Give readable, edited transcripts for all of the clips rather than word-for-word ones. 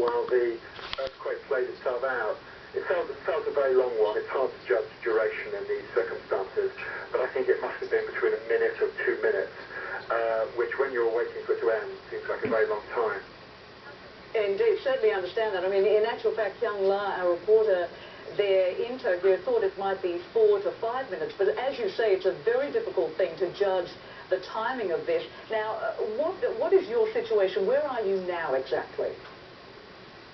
while the earthquake played itself out. It felt a very long one. It's hard to judge duration in these circumstances, but I think it must have been between a minute or 2 minutes, which when you're waiting for it to end seems like a very long time. Indeed, certainly understand that. I mean, in actual fact, Young La, our reporter there in Tokyo, thought it might be 4 to 5 minutes, but as you say, it's a very difficult thing to judge the timing of this. Now, what is your situation? Where are you now exactly?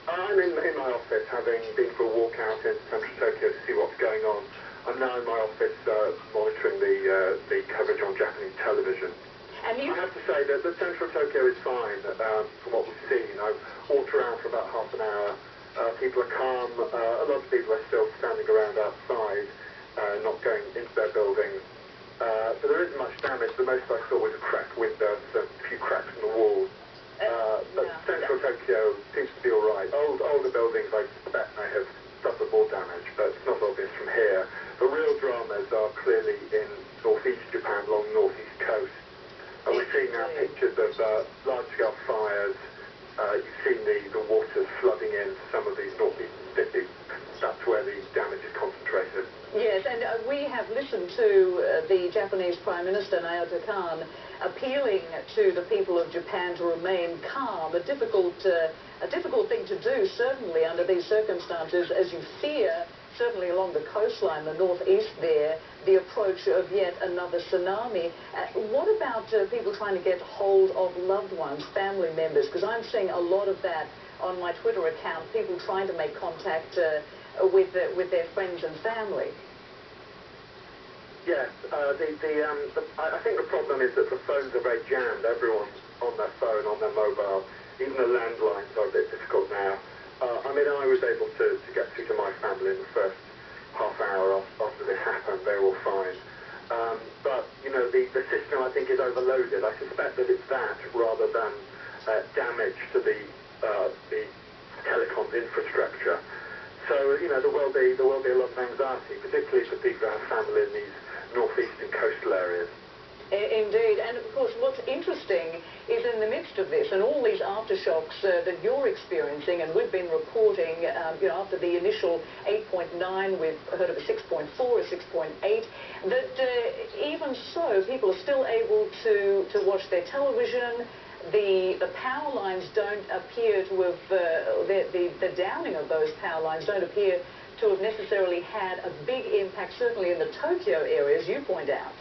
I'm in my office, having been for a walk out in central Tokyo to see what's going on. I'm now in my office monitoring the coverage on Japanese television. And I have to say that the central Tokyo is fine from what we've seen. I've walked around for about half an hour. People are calm. A lot of people are still standing around outside, not going into their buildings. So there isn't much damage. The most I saw was a cracked window, a few cracks in the walls. But central Tokyo seems to be all right. Older buildings, I suspect, may have suffered more damage, but it's not obvious from here. The real dramas are clearly in northeast Japan, along the northeast coast. We're seeing now pictures of large-scale fires. You've seen the waters flooding in some of these northeastern cities. That's where the damage is concentrated. Yes, and we have listened to the Japanese Prime Minister, Naoto Kan, appealing to the people of Japan to remain calm, a difficult thing to do, certainly under these circumstances, as you fear, certainly along the coastline, the northeast there, the approach of yet another tsunami. What about people trying to get hold of loved ones, family members? Because I'm seeing a lot of that on my Twitter account, people trying to make contact with their friends and family. Yes, I think the problem is that the phones are very jammed. Everyone's on their phone, on their mobile. Even the landlines are a bit difficult now. I mean, I was able to get through to my family in the first half hour after this happened. They were all fine. But, you know, the system, I think, is overloaded. I suspect that it's that rather than damage to the telecoms infrastructure. So, you know, there will be a lot of anxiety, particularly for people who have family in these northeastern coastal areas. Indeed, and of course what's interesting is in the midst of this and all these aftershocks that you're experiencing, and we've been reporting, you know, after the initial 8.9, we've heard of a 6.4, a 6.8, that even so, people are still able to watch their television. The power lines don't appear to have, the downing of those power lines don't appear to have necessarily had a big impact, certainly in the Tokyo area, as you point out.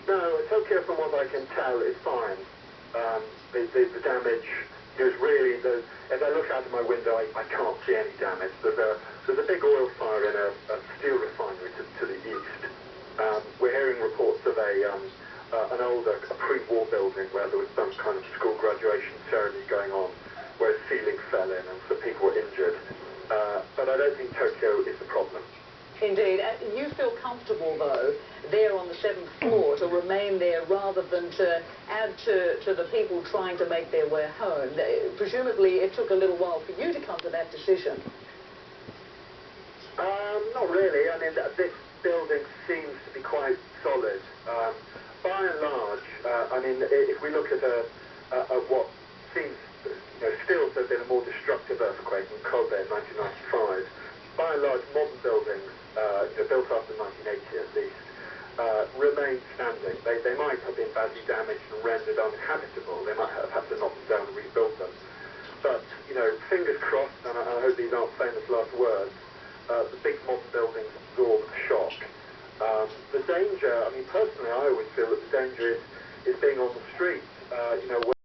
No, Tokyo, from what I can tell, is fine. The damage is really, as I look out of my window, I can't see any damage. There's a big oil fire in a steel refinery to the east. We're hearing reports of an older, pre-war building where there was some kind of school graduation ceremony going on, where a ceiling fell in and some people were injured. But I don't think Tokyo is the problem. Indeed. You feel comfortable, though, there on the 7th floor to remain there rather than to add to the people trying to make their way home. Presumably it took a little while for you to come to that decision. Not really. I mean, this building seems to be quite solid. By and large, I mean, if we look at what seems, you know, still to have been a more destructive earthquake in Kobe in 1995, by and large, modern buildings, you know, built after 1980 at least, remain standing. They might have been badly damaged and rendered uninhabitable. They might have had to knock them down and rebuild them. But, you know, fingers crossed, and I hope these aren't famous last words, the big modern buildings absorb the shock. The danger, I mean, personally, I always feel that the danger is being on the street, you know,